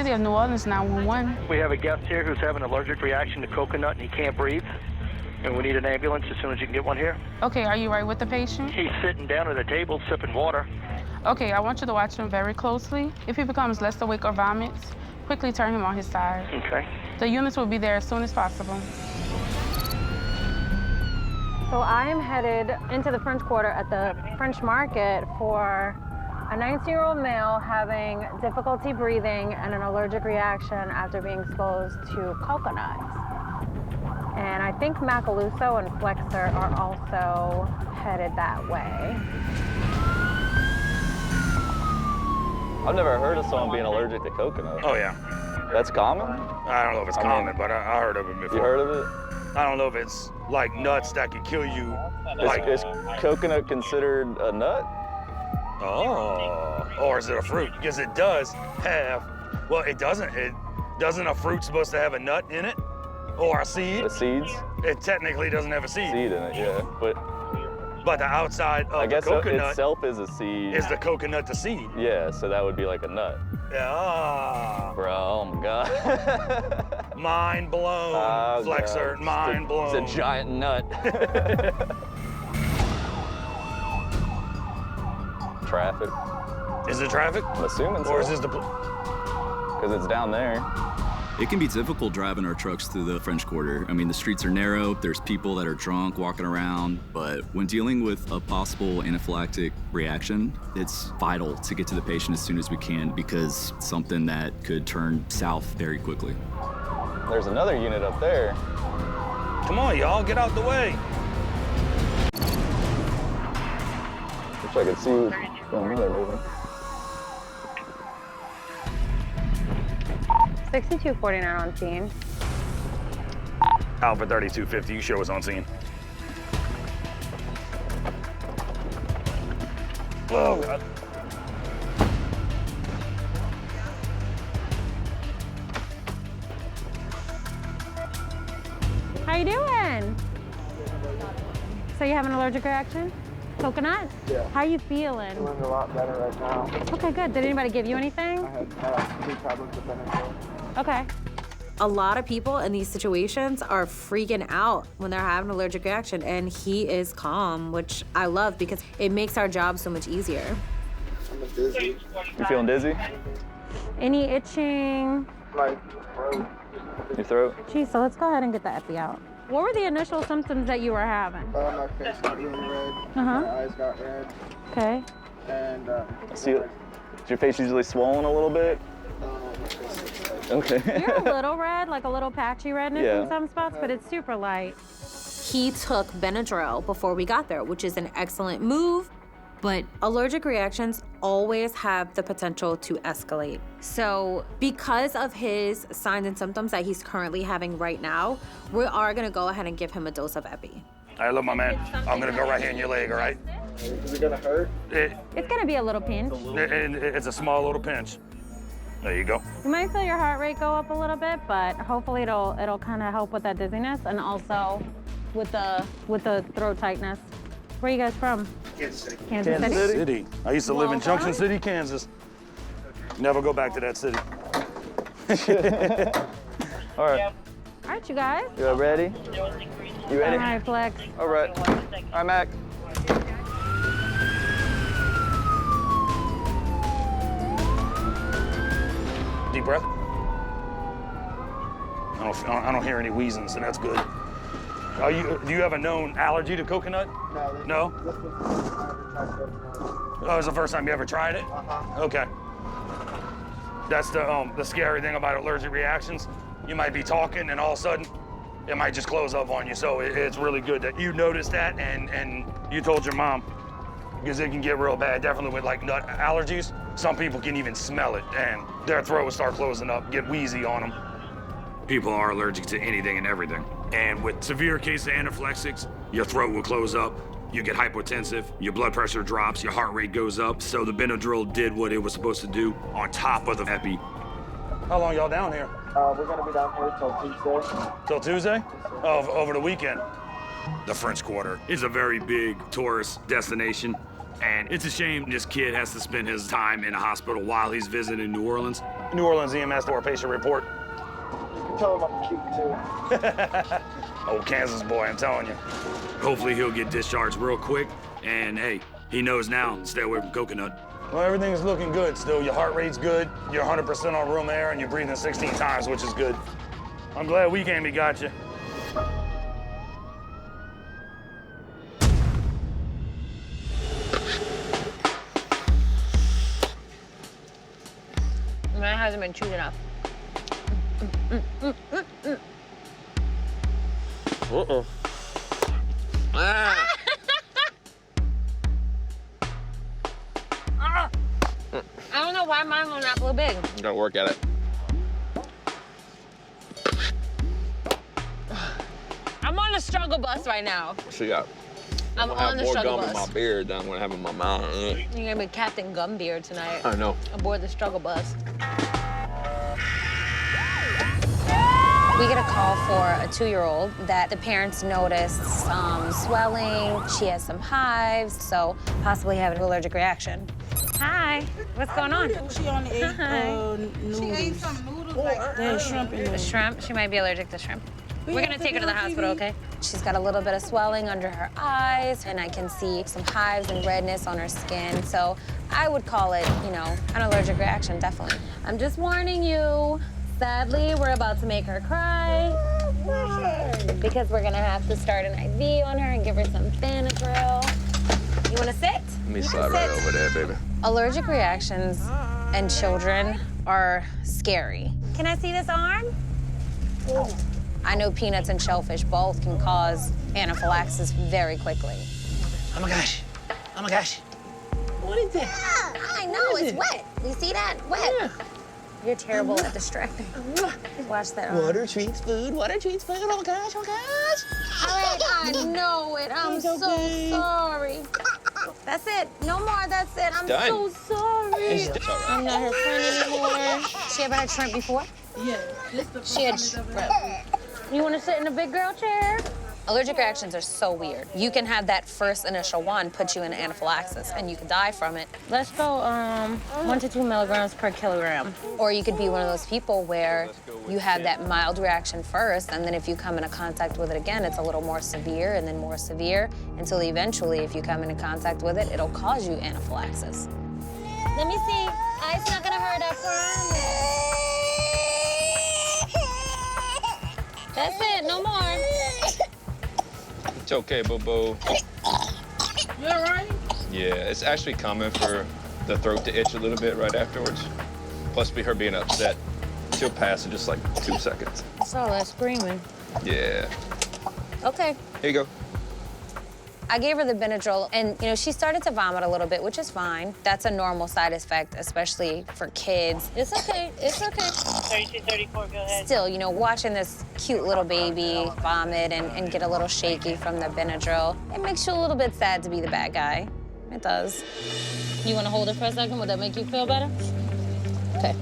City of New Orleans 911. We have a guest here who's having an allergic reaction to coconut and he can't breathe. And we need an ambulance as soon as you can get one here. Okay, are you right with the patient? He's sitting down at a table sipping water. Okay, I want you to watch him very closely. If he becomes less awake or vomits, quickly turn him on his side. Okay. The units will be there as soon as possible. So I am headed into the French Quarter at the French Market for a 19-year-old male having difficulty breathing and an allergic reaction after being exposed to coconuts. And I think Macaluso and Flexer are also headed that way. I've never heard of someone being allergic to coconut. Oh, yeah. That's common? I don't know if it's common, but I heard of it before. You heard of it? I don't know if it's like nuts that could kill you. Is coconut considered a nut? Oh, or is it a fruit? Because it does have, well, it doesn't. Doesn't a fruit supposed to have a nut in it? Or a seed? The seeds? It technically doesn't have a seed. Seed in it, yeah. But the outside of I guess the coconut itself is a seed. is the coconut the seed. Yeah, so that would be like a nut. Yeah. Bro, oh my God. Mind blown, Oh, Flexer, God. mind blown. It's a giant nut. Traffic. Is it traffic? I'm assuming so. Or is this the... Because it's down there. It can be difficult driving our trucks through the French Quarter. I mean, the streets are narrow, there's people that are drunk walking around, but when dealing with a possible anaphylactic reaction, it's vital to get to the patient as soon as we can because it's something that could turn south very quickly. There's another unit up there. Come on, y'all, get out the way. Wish I could see what's going on there moving. 6249 on scene. Alpha 3250, you show us on scene. Oh, God. How you doing? So you have an allergic reaction? Coconut? Yeah. How you feeling? Feeling a lot better right now. Okay, good. Did anybody give you anything? I had 2 tablets of Benadryl. Okay. A lot of people in these situations are freaking out when they're having an allergic reaction, and he is calm, which I love because it makes our job so much easier. I'm dizzy. You feeling dizzy? Any itching? My throat. Your throat? Geez, so let's go ahead and get the epi out. What were the initial symptoms that you were having? My face got really red. Uh-huh. My eyes got red. Okay. And See, is your face usually swollen a little bit? Okay. You're a little red, like a little patchy redness Yeah. in some spots, but it's super light. He took Benadryl before we got there, which is an excellent move, but allergic reactions always have the potential to escalate. So because of his signs and symptoms that he's currently having right now, we are gonna go ahead and give him a dose of epi. All right, look, my man, I'm gonna go right here in your leg, all right? is it gonna hurt? It's gonna be a little pinch. It's a small little pinch. There you go. You might feel your heart rate go up a little bit, but hopefully it'll kind of help with that dizziness and also with the throat tightness. Where are you guys from? Kansas City. Kansas City? I used to live in Well Junction done. City, Kansas. Never go back to that city. All right. All right, you guys. You ready? You ready? All right, Flex. All right. All right, Mac. Deep breath. I don't hear any wheezing, so that's good. Do you have a known allergy to coconut? No. No? This was the first time I ever tried coconut. Oh, it was the first time you ever tried it? Uh-huh. Okay. That's the scary thing about allergic reactions. You might be talking and all of a sudden it might just close up on you. So it's really good that you noticed that and you told your mom, because it can get real bad, definitely with like nut allergies. Some people can even smell it and their throat will start closing up, get wheezy on them. People are allergic to anything and everything. And with severe cases of anaphylaxis, your throat will close up, you get hypotensive, your blood pressure drops, your heart rate goes up. So the Benadryl did what it was supposed to do on top of the epi. How long y'all down here? We're gonna be down here till Tuesday. Till Tuesday? Over the weekend. The French Quarter is a very big tourist destination. And it's a shame this kid has to spend his time in a hospital while he's visiting New Orleans. New Orleans EMS for a patient report. You can tell him I'm cute too. Old Kansas boy, I'm telling you. Hopefully he'll get discharged real quick. And hey, he knows now to stay away from coconut. Well, everything's looking good still. Your heart rate's good. You're 100% on room air, and you're breathing 16 times, which is good. I'm glad we came and got you. Mine hasn't been chewed enough. Uh-oh. Ah. I don't know why mine was not blue big. You gotta work at it. I'm on the struggle bus right now. What you got? I'm I'm gonna on have the more struggle gum in bus. my beard than I'm gonna have in my mouth. You're gonna be Captain Gumbeard tonight. I know. Aboard the struggle bus. We get a call for a 2-year-old that the parents noticed some swelling. She has some hives, so possibly having an allergic reaction. Hi, what's going on? She only ate Hi. noodles. She ate some noodles like There's shrimp in there. Shrimp? She might be allergic to shrimp. We're gonna take her to the hospital, okay? She's got a little bit of swelling under her eyes, and I can see some hives and redness on her skin. So I would call it, you know, an allergic reaction, definitely. I'm just warning you. Sadly, we're about to make her cry because we're gonna have to start an IV on her and give her some Benadryl. You wanna sit? Let me slide right over there, baby. Allergic reactions in children are scary. Can I see this arm? I know peanuts and shellfish both can cause anaphylaxis very quickly. Oh my gosh. Oh my gosh. What is that? I know, it's wet. You see that? Wet. Yeah. You're terrible at distracting. Watch that arm. Water treats food. Water treats food. Oh my gosh. Oh my gosh. I know it. I'm so sorry. That's it. No more. That's it. I'm done. so sorry. It's all right. I'm not her friend anymore. She ever had shrimp before? Yeah, this the She had first time it's shrimp. ever- You want to sit in a big girl chair? Allergic reactions are so weird. You can have that first initial one put you in anaphylaxis, and you can die from it. Let's go 1 to 2 milligrams per kilogram. Or you could be one of those people where you have that mild reaction first, and then if you come into contact with it again, it's a little more severe and then more severe, until eventually, if you come into contact with it, it'll cause you anaphylaxis. Let me see. Ice not gonna hurt, I promise. That's it, no more. It's okay, Bobo. You all right? Yeah, it's actually common for the throat to itch a little bit right afterwards. Plus, her being upset, she'll pass in just like 2 seconds. I saw that screaming. Yeah. Okay. Here you go. I gave her the Benadryl, and you know, she started to vomit a little bit, which is fine. That's a normal side effect, especially for kids. It's okay, it's okay. 3234, go ahead. Still, you know, watching this cute little baby vomit and get a little shaky from the Benadryl, it makes you a little bit sad to be the bad guy. It does. You wanna hold it for a second? Would that make you feel better? Okay.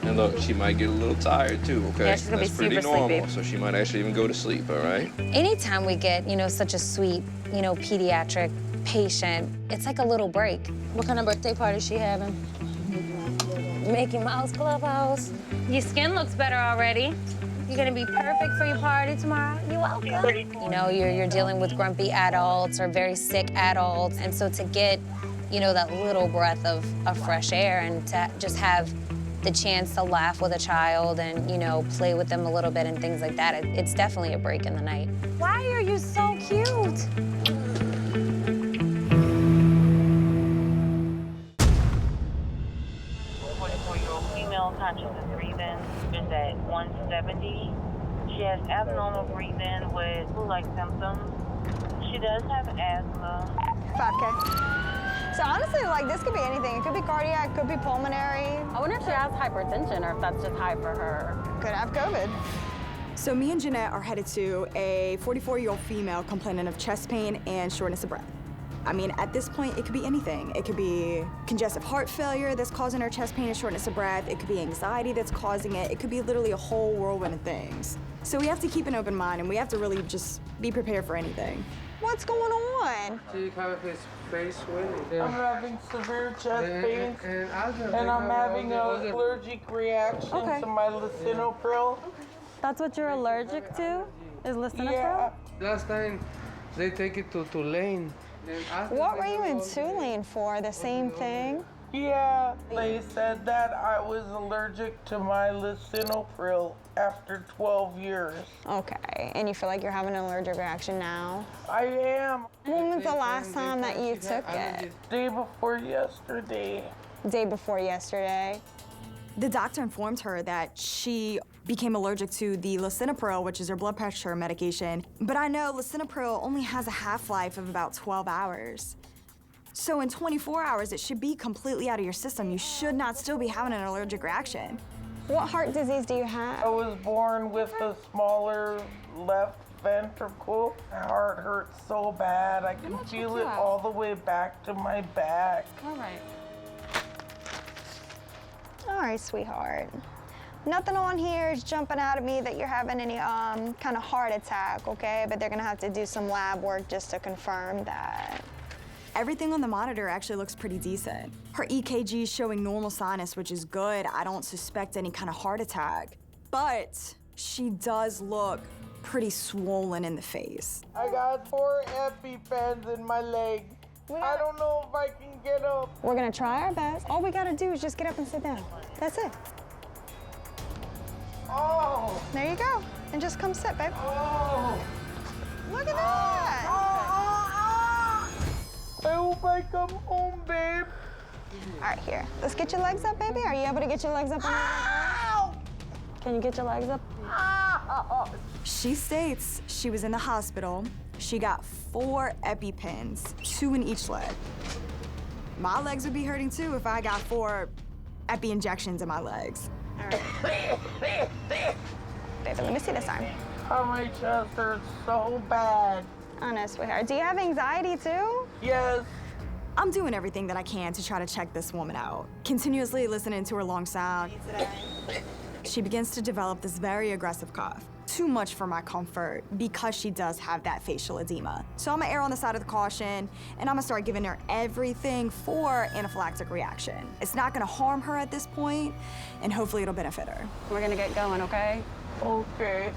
And look, she might get a little tired too, okay? Yeah, she's gonna be That's pretty super normal, sleepy. so she might actually even go to sleep, all right? Anytime we get, you know, such a sweet, you know, pediatric patient, it's like a little break. What kind of birthday party is she having? Mickey Mouse Clubhouse. Your skin looks better already. You're gonna be perfect for your party tomorrow. You're welcome. You know, you're dealing with grumpy adults or very sick adults, and so to get, you know, that little breath of fresh air and to just have the chance to laugh with a child and, you know, play with them a little bit and things like that, it's definitely a break in the night. Why are you so cute? 44-year-old female consciousness breathing is at 170. She has abnormal breathing with flu-like symptoms. She does have asthma. 5K. So honestly, like, this could be anything. It could be cardiac, could be pulmonary. I wonder if she has hypertension or if that's just high for her. Could have COVID. So me and Jeanette are headed to a 44-year-old female complaining of chest pain and shortness of breath. I mean, at this point, it could be anything. It could be congestive heart failure that's causing her chest pain and shortness of breath. It could be anxiety that's causing it. It could be literally a whole whirlwind of things. So we have to keep an open mind, and we have to really just be prepared for anything. What's going on? She have his face swelling. I'm having severe chest pains, and I'm having an allergic reaction to my lisinopril. That's what you're allergic to? Is lisinopril? Yeah. Last time they take it to Tulane. What were you in Tulane for? The same thing? Yeah, they said that I was allergic to my lisinopril after 12 years. Okay, and you feel like you're having an allergic reaction now? I am. When was the last time that you took it? Day before yesterday. Day before yesterday. The doctor informed her that she became allergic to the lisinopril, which is her blood pressure medication. But I know lisinopril only has a half-life of about 12 hours. So in 24 hours, it should be completely out of your system. You should not still be having an allergic reaction. What heart disease do you have? I was born with a smaller left ventricle. My heart hurts so bad. I can feel it all the way back to my back. All right. All right, sweetheart. Nothing on here is jumping out at me that you're having any kind of heart attack, okay? But they're gonna have to do some lab work just to confirm that. Everything on the monitor actually looks pretty decent. Her EKG is showing normal sinus, which is good. I don't suspect any kind of heart attack. But she does look pretty swollen in the face. I got 4 EpiPens in my leg. I don't know if I can get up. We're gonna try our best. All we gotta do is just get up and sit down. That's it. Oh! There you go. And just come sit, babe. Oh! Look at that! I hope I come home, babe. All right, here. Let's get your legs up, baby. Are you able to get your legs up? Can you get your legs up? She states she was in the hospital. She got 4 EpiPens, 2 in each leg. My legs would be hurting too if I got 4 Epi injections in my legs. All right. Baby, let me see this arm. Oh, my chest hurts so bad. Honest, sweetheart. Do you have anxiety too? Yes. I'm doing everything that I can to try to check this woman out. Continuously listening to her long sound. She begins to develop this very aggressive cough. Too much for my comfort because she does have that facial edema. So I'm gonna err on the side of the caution and I'm gonna start giving her everything for anaphylactic reaction. It's not gonna harm her at this point and hopefully it'll benefit her. We're gonna get going, okay? Okay.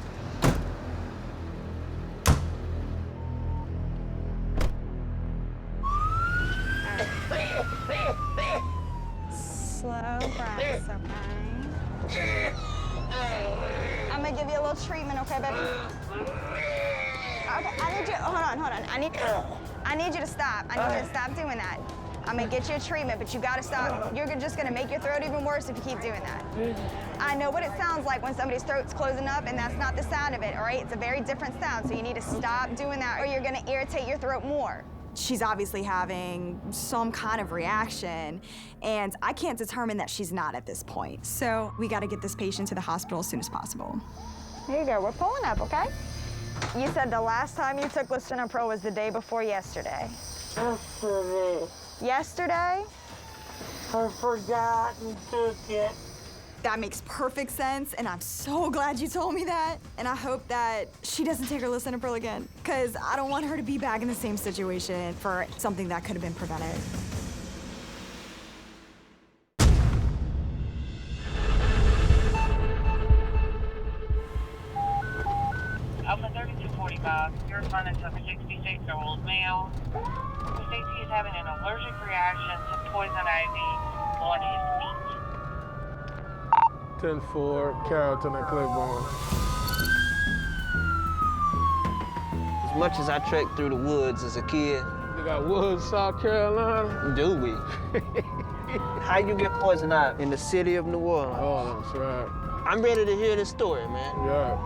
Slow breaths, okay? I'm gonna give you a little treatment, okay, baby? Okay, I need you, hold on. I need you to stop. I need you to stop doing that. I'm gonna get you a treatment, but you gotta stop. You're just gonna make your throat even worse if you keep doing that. I know what it sounds like when somebody's throat's closing up, and that's not the sound of it, all right? It's a very different sound, so you need to stop doing that, or you're gonna irritate your throat more. She's obviously having some kind of reaction, and I can't determine that she's not at this point. So we gotta get this patient to the hospital as soon as possible. Here you go, we're pulling up, okay? You said the last time you took lisinopril was the day before yesterday. Yesterday. Yesterday? I forgot and took it. That makes perfect sense, and I'm so glad you told me that. And I hope that she doesn't take her lisinopril again, because I don't want her to be back in the same situation for something that could have been prevented. Alpha 3245, you're running to a 66-year-old male who states he is having an allergic reaction to poison ivy on his feet. 10-4, Carrollton and Claiborne. As much as I trekked through the woods as a kid. You got Woods, South Carolina? Do we? How you get poison ivy in the city of New Orleans? Oh, that's right. I'm ready to hear this story, man. Yeah.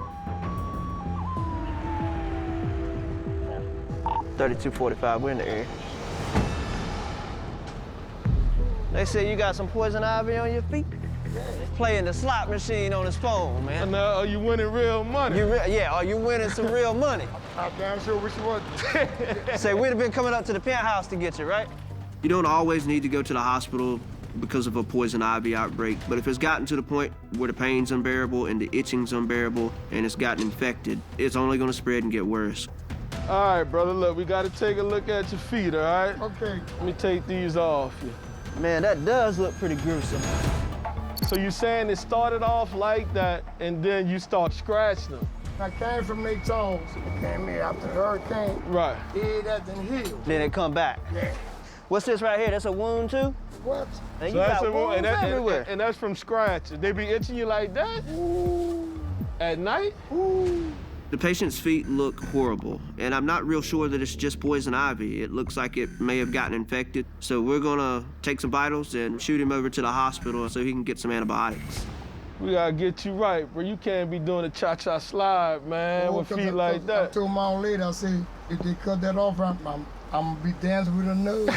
3245, we're in the area. They say you got some poison ivy on your feet? Playing the slot machine on his phone, man. And are you winning real money? Yeah, are you winning some real money? I'm damn sure which one. Say, we'd have been coming up to the penthouse to get you, right? You don't always need to go to the hospital because of a poison ivy outbreak, but if it's gotten to the point where the pain's unbearable and the itching's unbearable and it's gotten infected, it's only gonna spread and get worse. All right, brother, look, we got to take a look at your feet, all right? Okay. Let me take these off you. Man, that does look pretty gruesome. So you're saying it started off like that, and then you start scratching them? I came from Lake Charles. Came here after the hurricane. Right. Did that, then healed. Then it come back. Yeah. What's this right here? That's a wound too? What? And So you that's got a wound, wounds everywhere. and that's from scratches. They be itching you like that? Ooh. At night? Ooh. The patient's feet look horrible, and I'm not real sure that it's just poison ivy. It looks like it may have gotten infected. So we're gonna take some vitals and shoot him over to the hospital so he can get some antibiotics. We gotta get you right, bro. You can't be doing a cha-cha slide, man, with feet like I that. told my old lady, I said, if they cut that off, I'm gonna be dancing with a nose.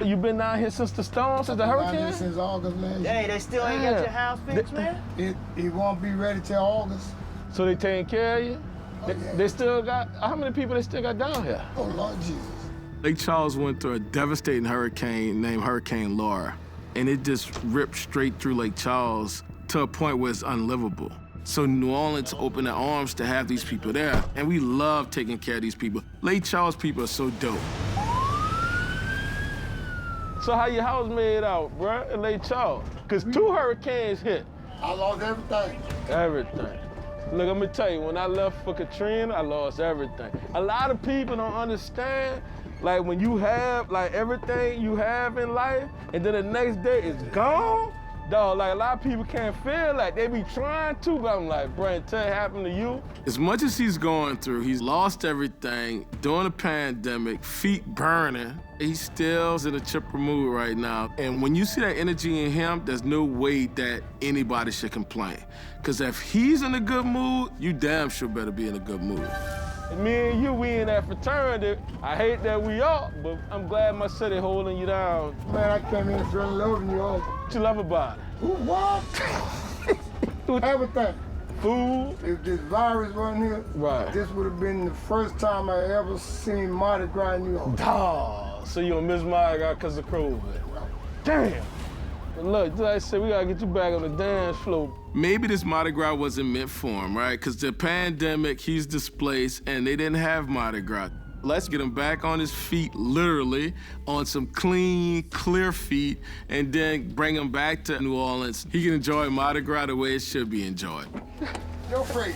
You been down here since the storm, since the I've been down hurricane? here since August last year. Hey, they still ain't got your house fixed, man? It won't be ready till August. So they taking care of you? Oh, yeah. They still got, how many people they still got down here? Oh, Lord Jesus. Lake Charles went through a devastating hurricane named Hurricane Laura, and it just ripped straight through Lake Charles to a point where it's unlivable. So New Orleans opened their arms to have these people there, and we love taking care of these people. Lake Charles people are so dope. So how your house made out, bruh, in Lake Charles? Because 2 hurricanes hit. I lost everything. Everything. Look, I'm gonna tell you, when I left for Katrina, I lost everything. A lot of people don't understand, like when you have like everything you have in life, and then the next day it's gone, dog, like a lot of people can't feel like they be trying to, but I'm like, bro, until it happened to you. As much as he's going through, he's lost everything during the pandemic, feet burning. He still's in a chipper mood right now. And when you see that energy in him, there's no way that anybody should complain. Because if he's in a good mood, you damn sure better be in a good mood. And me and you, we in that fraternity. I hate that we are, but I'm glad my city holding you down. Man, I came in for loving you all. What you love about it? What? Everything. Food. If this virus wasn't here, right, this would have been the first time I ever seen Mardi Gras in New York. Dawg, so you don't miss Mardi Gras because of COVID. Damn. But look, like I said, we gotta get you back on the dance floor. Maybe this Mardi Gras wasn't meant for him, right? Because the pandemic, he's displaced, and they didn't have Mardi Gras. Let's get him back on his feet, literally, on some clean, clear feet, and then bring him back to New Orleans. He can enjoy Mardi Gras the way it should be enjoyed. Your face.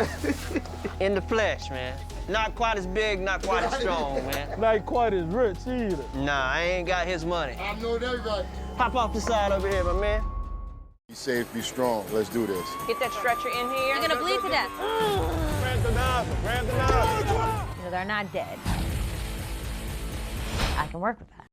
In the flesh, man. Not quite as big, not quite as strong, man. Not quite as rich either. Nah, I ain't got his money. I know that right. Hop off the side over here, my man. Be safe, be strong. Let's do this. Get that stretcher in here. You're gonna bleed to death. Grab the nozzle, grab the nozzle. They're not dead. I can work with that.